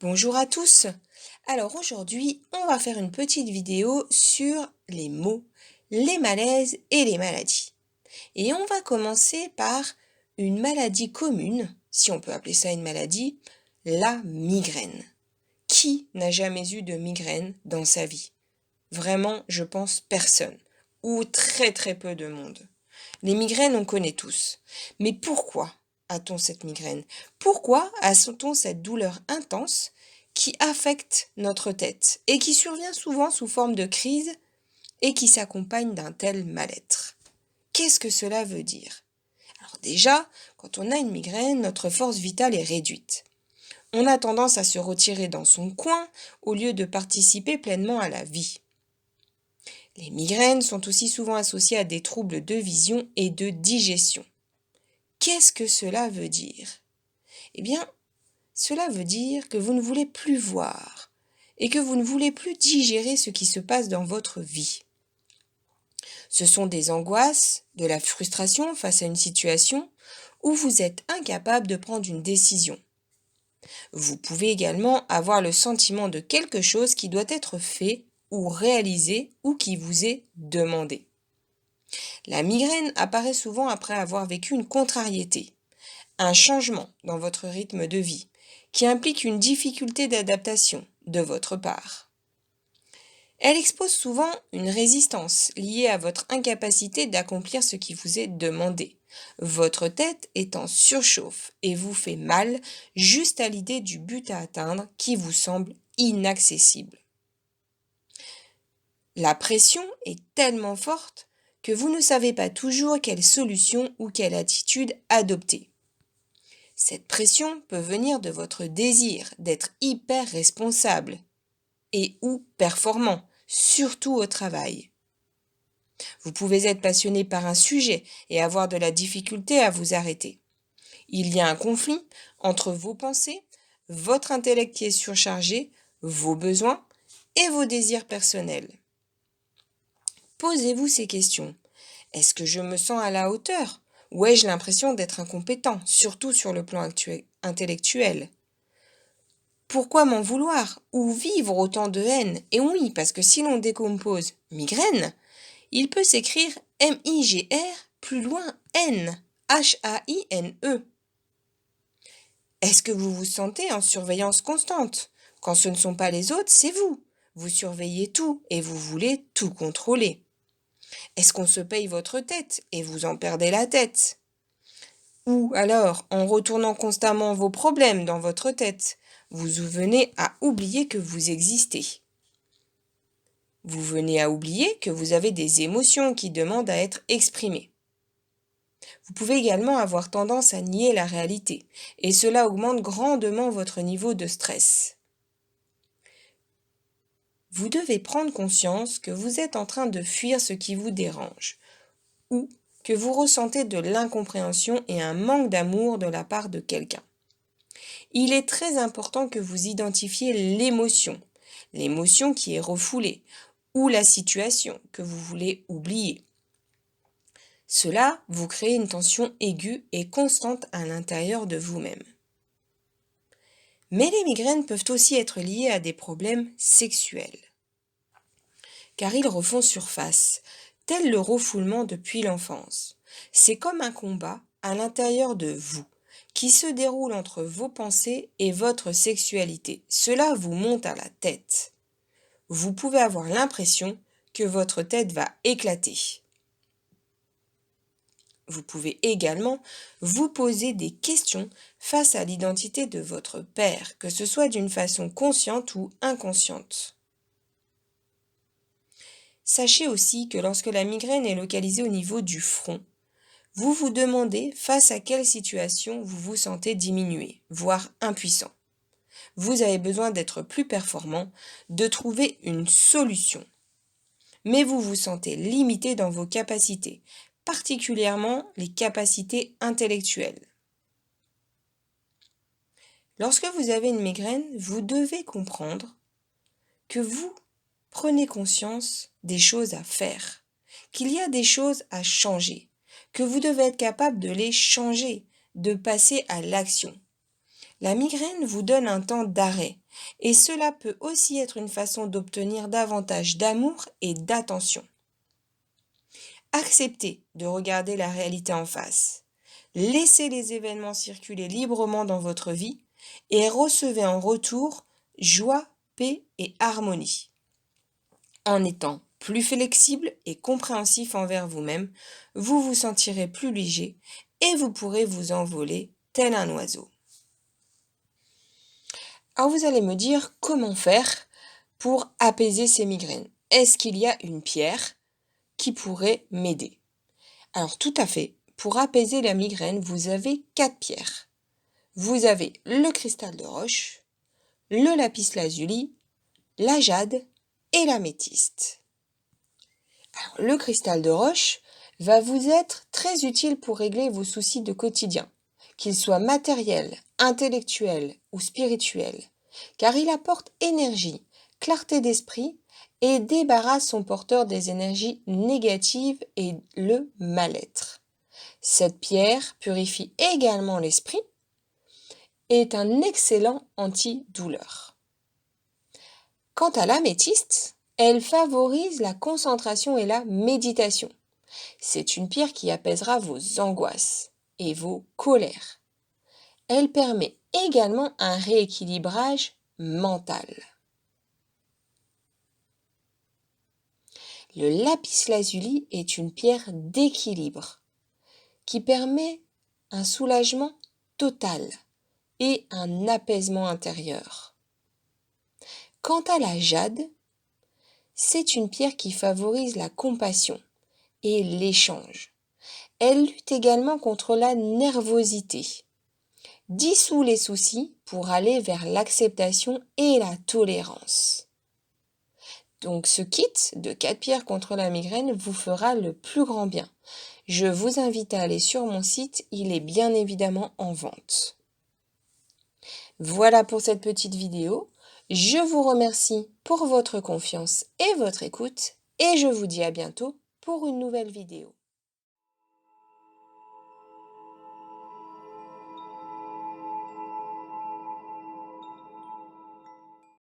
Bonjour à tous. Alors aujourd'hui, on va faire une petite vidéo sur les maux, les malaises et les maladies. Et on va commencer par une maladie commune, si on peut appeler ça une maladie, la migraine. Qui n'a jamais eu de migraine dans sa vie? Vraiment, je pense personne, ou très très peu de monde. Les migraines, on connaît tous. Mais pourquoi a-t-on cette migraine? Pourquoi a-t-on cette douleur intense qui affecte notre tête et qui survient souvent sous forme de crise et qui s'accompagne d'un tel mal-être? Qu'est-ce que cela veut dire? Alors déjà, quand on a une migraine, notre force vitale est réduite. On a tendance à se retirer dans son coin au lieu de participer pleinement à la vie. Les migraines sont aussi souvent associées à des troubles de vision et de digestion. Qu'est-ce que cela veut dire? Eh bien, cela veut dire que vous ne voulez plus voir et que vous ne voulez plus digérer ce qui se passe dans votre vie. Ce sont des angoisses, de la frustration face à une situation où vous êtes incapable de prendre une décision. Vous pouvez également avoir le sentiment de quelque chose qui doit être fait ou réalisé ou qui vous est demandé. La migraine apparaît souvent après avoir vécu une contrariété, un changement dans votre rythme de vie, qui implique une difficulté d'adaptation de votre part. Elle expose souvent une résistance liée à votre incapacité d'accomplir ce qui vous est demandé. Votre tête est en surchauffe et vous fait mal juste à l'idée du but à atteindre qui vous semble inaccessible. La pression est tellement forte que vous ne savez pas toujours quelle solution ou quelle attitude adopter. Cette pression peut venir de votre désir d'être hyper responsable et ou performant, surtout au travail. Vous pouvez être passionné par un sujet et avoir de la difficulté à vous arrêter. Il y a un conflit entre vos pensées, votre intellect qui est surchargé, vos besoins et vos désirs personnels. Posez-vous ces questions. Est-ce que je me sens à la hauteur? Ou ai-je l'impression d'être incompétent, surtout sur le plan intellectuel? Pourquoi m'en vouloir ou vivre autant de haine? Et oui, parce que si l'on décompose migraine, il peut s'écrire M-I-G-R, plus loin N, H-A-I-N-E. Est-ce que vous vous sentez en surveillance constante? Quand ce ne sont pas les autres, c'est vous. Vous surveillez tout et vous voulez tout contrôler. Est-ce qu'on se paye votre tête et vous en perdez la tête? Ou alors, en retournant constamment vos problèmes dans votre tête, vous venez à oublier que vous existez. Vous venez à oublier que vous avez des émotions qui demandent à être exprimées. Vous pouvez également avoir tendance à nier la réalité, et cela augmente grandement votre niveau de stress. Vous devez prendre conscience que vous êtes en train de fuir ce qui vous dérange, ou que vous ressentez de l'incompréhension et un manque d'amour de la part de quelqu'un. Il est très important que vous identifiez l'émotion qui est refoulée, ou la situation que vous voulez oublier. Cela vous crée une tension aiguë et constante à l'intérieur de vous-même. Mais les migraines peuvent aussi être liées à des problèmes sexuels, car ils refont surface, tel le refoulement depuis l'enfance. C'est comme un combat à l'intérieur de vous, qui se déroule entre vos pensées et votre sexualité. Cela vous monte à la tête. Vous pouvez avoir l'impression que votre tête va éclater. Vous pouvez également vous poser des questions face à l'identité de votre père, que ce soit d'une façon consciente ou inconsciente. Sachez aussi que lorsque la migraine est localisée au niveau du front, vous vous demandez face à quelle situation vous vous sentez diminué, voire impuissant. Vous avez besoin d'être plus performant, de trouver une solution. Mais vous vous sentez limité dans vos capacités, particulièrement les capacités intellectuelles. Lorsque vous avez une migraine, vous devez comprendre que vous prenez conscience des choses à faire, qu'il y a des choses à changer, que vous devez être capable de les changer, de passer à l'action. La migraine vous donne un temps d'arrêt et cela peut aussi être une façon d'obtenir davantage d'amour et d'attention. Acceptez de regarder la réalité en face. Laissez les événements circuler librement dans votre vie et recevez en retour joie, paix et harmonie. En étant plus flexible et compréhensif envers vous-même, vous vous sentirez plus léger et vous pourrez vous envoler tel un oiseau. Alors vous allez me dire comment faire pour apaiser ces migraines. Est-ce qu'il y a une pierre qui pourrait m'aider? Alors tout à fait. Pour apaiser la migraine, vous avez 4 pierres. Vous avez le cristal de roche, le lapis-lazuli, la jade et l'améthyste. Alors, le cristal de roche va vous être très utile pour régler vos soucis de quotidien, qu'ils soient matériels, intellectuels ou spirituels, car il apporte énergie, clarté d'esprit et débarrasse son porteur des énergies négatives et le mal-être. Cette pierre purifie également l'esprit et est un excellent antidouleur. Quant à l'améthyste, elle favorise la concentration et la méditation. C'est une pierre qui apaisera vos angoisses et vos colères. Elle permet également un rééquilibrage mental. Le lapis-lazuli est une pierre d'équilibre qui permet un soulagement total et un apaisement intérieur. Quant à la jade, c'est une pierre qui favorise la compassion et l'échange. Elle lutte également contre la nervosité, dissout les soucis pour aller vers l'acceptation et la tolérance. Donc ce kit de 4 pierres contre la migraine vous fera le plus grand bien. Je vous invite à aller sur mon site, il est bien évidemment en vente. Voilà pour cette petite vidéo. Je vous remercie pour votre confiance et votre écoute et je vous dis à bientôt pour une nouvelle vidéo.